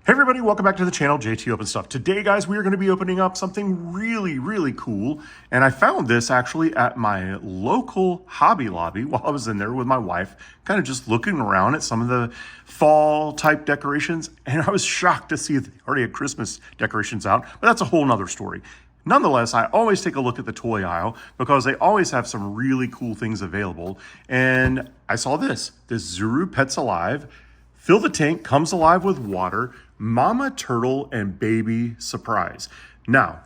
Hey everybody, welcome back to the channel, JT Open Stuff. Today, guys, we are going to be opening up something really cool. And I found this actually at my local Hobby Lobby while I was in there with my wife, kind of just looking around at some of the fall type decorations. And I was shocked to see that they already had Christmas decorations out, but that's a whole nother story. Nonetheless, I always take a look at the toy aisle because they always have some really cool things available. And I saw this Zuru Pets Alive. Fill the tank, comes alive with water, mama turtle and baby surprise. Now,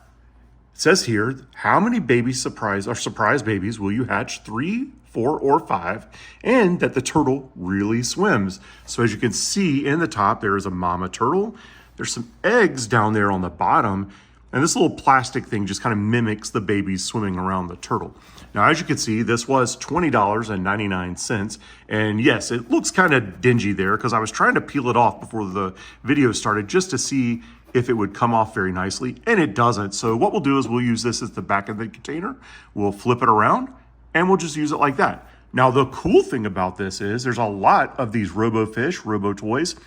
it says here, how many surprise babies will you hatch? 3, 4, or 5, and that the turtle really swims. So as you can see in the top, there is a mama turtle. There's some eggs down there on the bottom, and this little plastic thing just kind of mimics the babies swimming around the turtle. Now, as you can see, this was $20.99. And yes, it looks kind of dingy there because I was trying to peel it off before the video started just to see if it would come off very nicely, and it doesn't. So what we'll do is we'll use this as the back of the container. We'll flip it around and we'll just use it like that. Now, the cool thing about this is there's a lot of these RoboFish, RoboToys,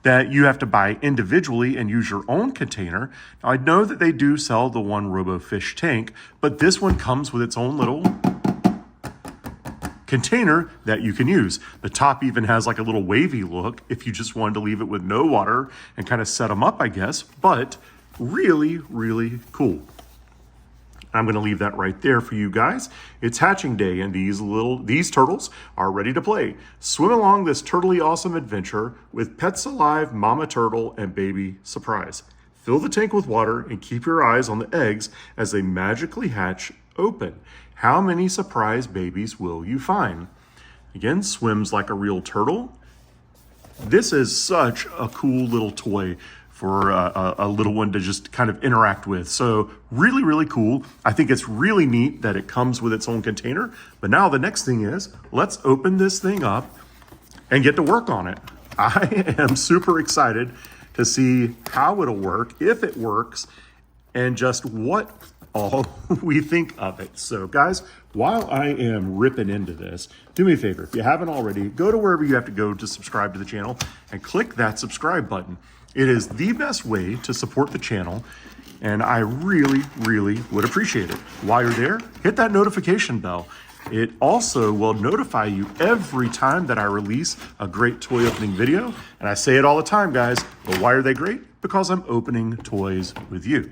that you have to buy individually and use your own container. Now, I know that they do sell the one RoboFish tank, but this one comes with its own little container that you can use. The top even has like a little wavy look if you just wanted to leave it with no water and kind of set them up, I guess, but really cool. I'm going to leave that right there for you guys. It's hatching day and these turtles are ready to play. Swim along this turtly awesome adventure with Pets Alive, Mama Turtle, and Baby Surprise. Fill the tank with water and keep your eyes on the eggs as they magically hatch open. How many surprise babies will you find? Again, swims like a real turtle. This is such a cool little toy for a little one to just kind of interact with. So really cool. I think it's really neat that it comes with its own container. But now the next thing is, let's open this thing up and get to work on it. I am super excited to see how it'll work, if it works, and just what all we think of it. So guys, while I am ripping into this, do me a favor, if you haven't already, go to wherever you have to go to subscribe to the channel and click that subscribe button. It is the best way to support the channel, and I really would appreciate it. While you're there, hit that notification bell. It also will notify you every time that I release a great toy opening video. And I say it all the time, guys, but why are they great? Because I'm opening toys with you.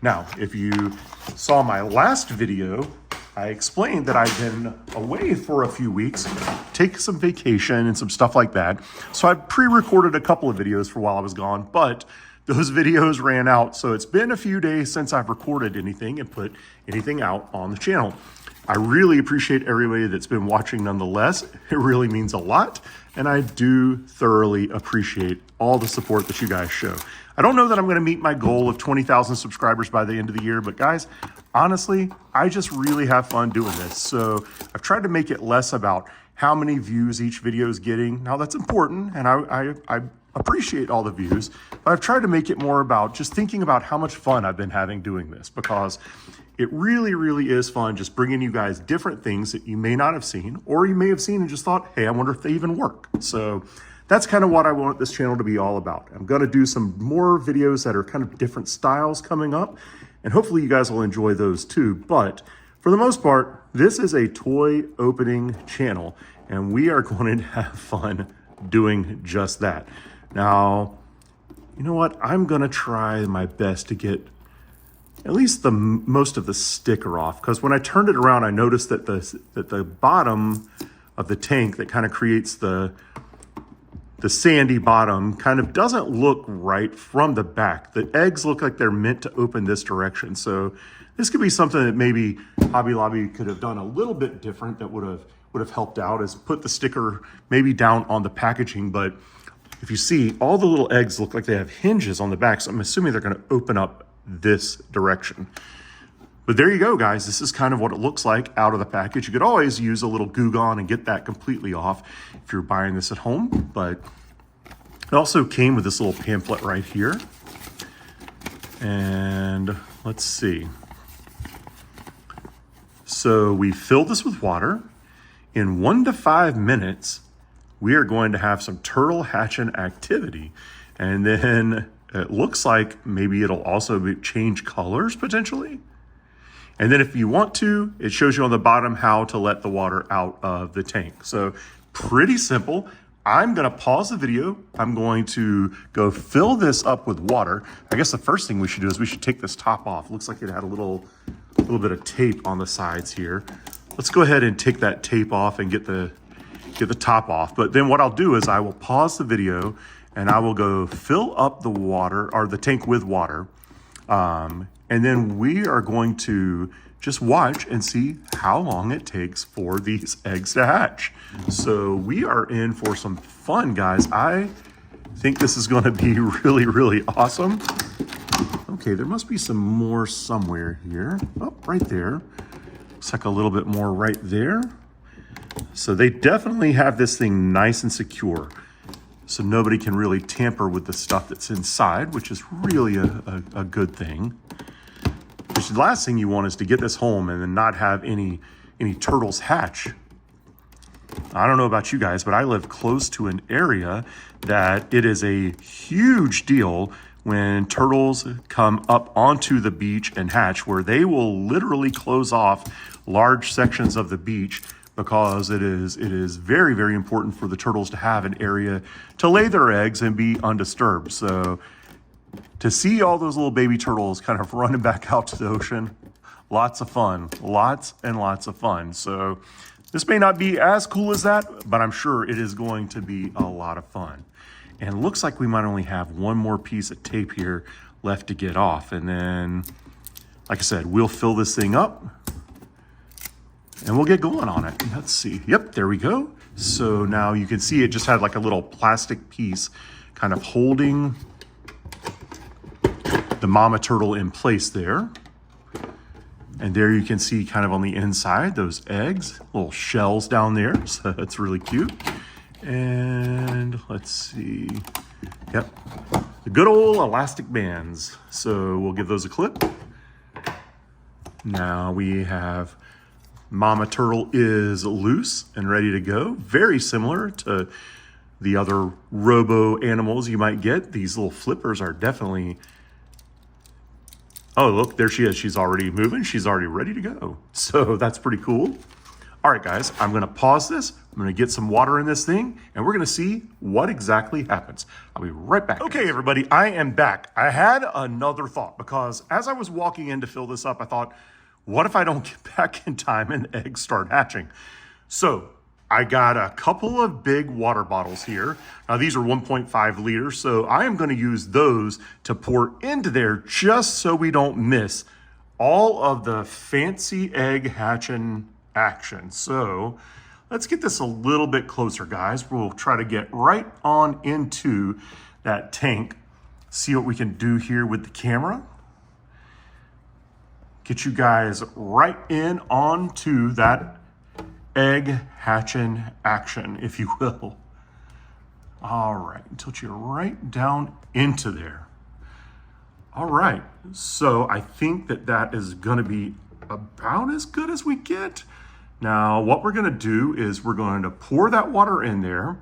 Now, if you saw my last video, I explained that I've been away for a few weeks, take some vacation and some stuff like that. So I pre-recorded a couple of videos for while I was gone, but those videos ran out. So it's been a few days since I've recorded anything and put anything out on the channel. I really appreciate everybody that's been watching nonetheless. It really means a lot. And I do thoroughly appreciate all the support that you guys show. I don't know that I'm going to meet my goal of 20,000 subscribers by the end of the year, but guys, honestly, I just really have fun doing this. So I've tried to make it less about how many views each video is getting. Now that's important, and I appreciate all the views, but I've tried to make it more about just thinking about how much fun I've been having doing this, because it really is fun just bringing you guys different things that you may not have seen, or you may have seen and just thought, hey, I wonder if they even work. So that's kind of what I want this channel to be all about. I'm going to do some more videos that are kind of different styles coming up, and hopefully you guys will enjoy those too. But for the most part, this is a toy opening channel, and we are going to have fun doing just that. Now, you know what? I'm going to try my best to get at least the most of the sticker off, because when I turned it around, I noticed that the bottom of the tank that kind of creates the sandy bottom kind of doesn't look right from the back. The eggs look like they're meant to open this direction. So this could be something that maybe Hobby Lobby could have done a little bit different that would have helped out, is put the sticker maybe down on the packaging. But if you see, all the little eggs look like they have hinges on the back. So I'm assuming they're going to open up this direction. But there you go, guys. This is kind of what it looks like out of the package. You could always use a little Goo Gone and get that completely off if you're buying this at home. But it also came with this little pamphlet right here. And let's see. So we filled this with water. In 1 to 5 minutes, we are going to have some turtle hatching activity. And then it looks like maybe it'll also change colors potentially. And then if you want to, it shows you on the bottom how to let the water out of the tank. So pretty simple. I'm gonna pause the video. I'm going to go fill this up with water. I guess the first thing we should do is we should take this top off. Looks like it had a little bit of tape on the sides here. Let's go ahead and take that tape off and get the top off. But then what I'll do is I will pause the video and I will go fill up the water, or the tank with water. And then we are going to just watch and see how long it takes for these eggs to hatch. So we are in for some fun, guys. I think this is gonna be really, really awesome. Okay, there must be some more somewhere here. Oh, right there. Looks like a little bit more right there. So they definitely have this thing nice and secure, so nobody can really tamper with the stuff that's inside, which is really a good thing. The last thing you want is to get this home and then not have any turtles hatch. I don't know about you guys, but I live close to an area that it is a huge deal when turtles come up onto the beach and hatch, where they will literally close off large sections of the beach, because it is very, very important for the turtles to have an area to lay their eggs and be undisturbed. So to see all those little baby turtles kind of running back out to the ocean, lots of fun, lots and lots of fun. So this may not be as cool as that, but I'm sure it is going to be a lot of fun. And it looks like we might only have one more piece of tape here left to get off. And then, like I said, we'll fill this thing up and we'll get going on it. Let's see. Yep, there we go. So now you can see it just had like a little plastic piece kind of holding the mama turtle in place there. And there you can see kind of on the inside, those eggs, little shells down there. So that's really cute. And let's see. Yep, the good old elastic bands. So we'll give those a clip. Now we have mama turtle is loose and ready to go. Very similar to the other robo animals you might get. These little flippers are definitely... Oh, look, there she is. She's already moving. She's already ready to go. So that's pretty cool. All right, guys, I'm gonna pause this. I'm gonna get some water in this thing, and we're gonna see what exactly happens. I'll be right back. Okay, everybody, I am back. I had another thought, because as I was walking in to fill this up, I thought, what if I don't get back in time and the eggs start hatching? So I got a couple of big water bottles here. Now these are 1.5 liters, so I am gonna use those to pour into there just so we don't miss all of the fancy egg hatching action. So let's get this a little bit closer, guys. We'll try to get right on into that tank, see what we can do here with the camera. Get you guys right in onto that egg hatching action, if you will. All right, tilt you right down into there. All right, so I think that is gonna be about as good as we get. Now, what we're gonna do is we're going to pour that water in there,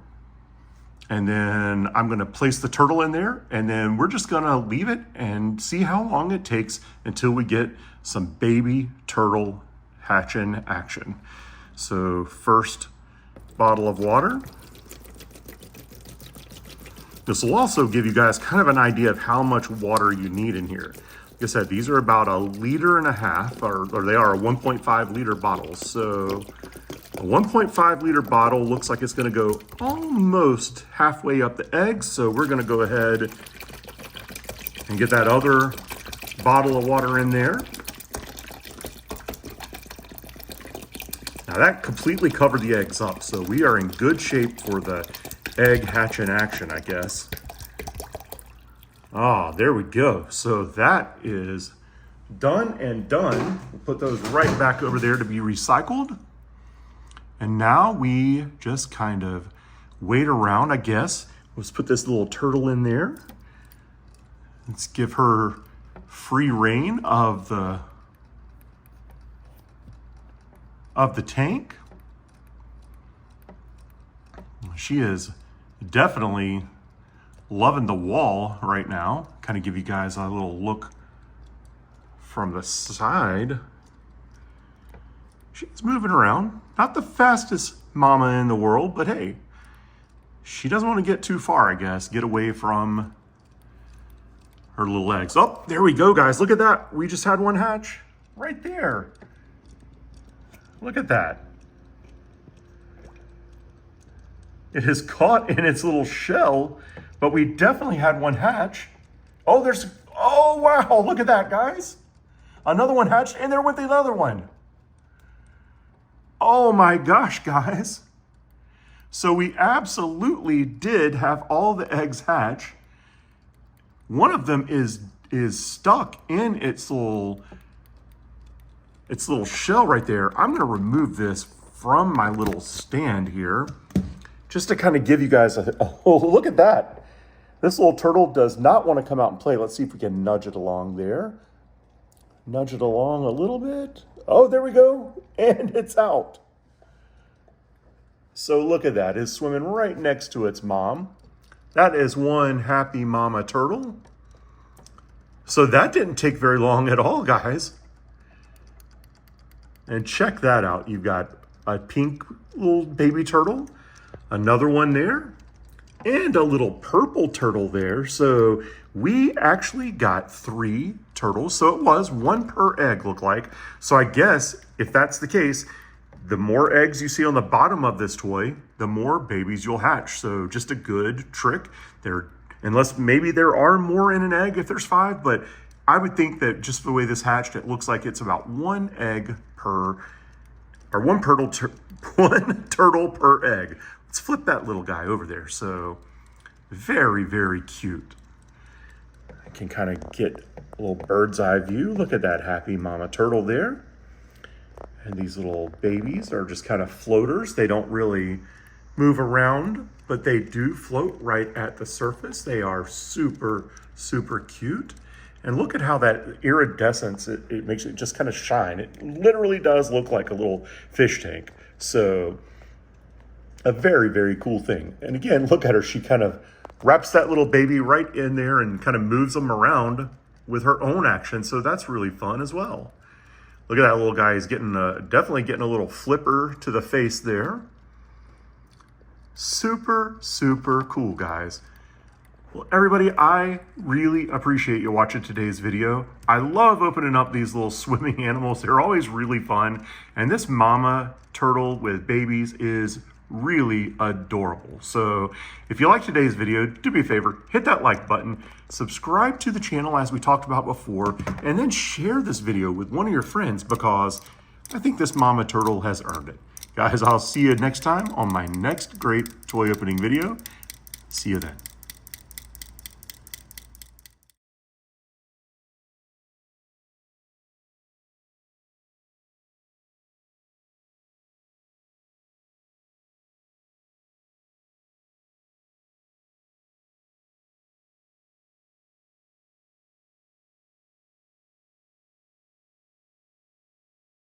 and then I'm gonna place the turtle in there, and then we're just gonna leave it and see how long it takes until we get some baby turtle hatching action. So first bottle of water. This will also give you guys kind of an idea of how much water you need in here. Like I said, these are about 1.5 liters, or they are a 1.5 liter bottles. So a 1.5 liter bottle looks like it's gonna go almost halfway up the eggs. So we're gonna go ahead and get that other bottle of water in there. Now that completely covered the eggs up, so we are in good shape for the egg hatch in action, I guess. Ah, there we go. So that is done and done. We'll put those right back over there to be recycled. And now we just kind of wait around, I guess. Let's put this little turtle in there. Let's give her free reign of the tank. She is definitely loving the wall right now. Kind of give you guys a little look from the side. She's moving around. Not the fastest mama in the world, but hey, she doesn't want to get too far, I guess. Get away from her little eggs. Oh, there we go, guys. Look at that. We just had one hatch right there. Look at that. It is caught in its little shell, but we definitely had one hatch. Oh, oh, wow. Look at that, guys. Another one hatched, and there went the other one. Oh my gosh, guys. So we absolutely did have all the eggs hatch. One of them is stuck in its little shell right there. I'm gonna remove this from my little stand here, just to kind of give you guys oh, look at that. This little turtle does not want to come out and play. Let's see if we can nudge it along there. Nudge it along a little bit. Oh, there we go. And it's out. So look at that. It's swimming right next to its mom. That is one happy mama turtle. So that didn't take very long at all, guys. And check that out. You've got a pink little baby turtle, another one there, and a little purple turtle there. So we actually got 3 turtles. So it was 1 per egg, look like. So I guess if that's the case, the more eggs you see on the bottom of this toy, the more babies you'll hatch. So just a good trick there. Unless maybe there are more in an egg if there's 5, but I would think that just the way this hatched, it looks like it's about 1 egg per, or 1 turtle per egg. Let's flip that little guy over there. So very, very cute. I can kind of get a little bird's eye view. Look at that happy mama turtle there. And these little babies are just kind of floaters. They don't really move around, but they do float right at the surface. They are super, super cute. And look at how that iridescence, it makes it just kind of shine. It literally does look like a little fish tank. So a very, very cool thing. And again, look at her. She kind of wraps that little baby right in there and kind of moves them around with her own action. So that's really fun as well. Look at that little guy. He's getting definitely getting a little flipper to the face there. Super, super cool, guys. Well, everybody, I really appreciate you watching today's video. I love opening up these little swimming animals. They're always really fun. And this mama turtle with babies is really adorable. So if you like today's video, do me a favor, hit that like button, subscribe to the channel as we talked about before, and then share this video with one of your friends because I think this mama turtle has earned it. Guys, I'll see you next time on my next great toy opening video. See you then.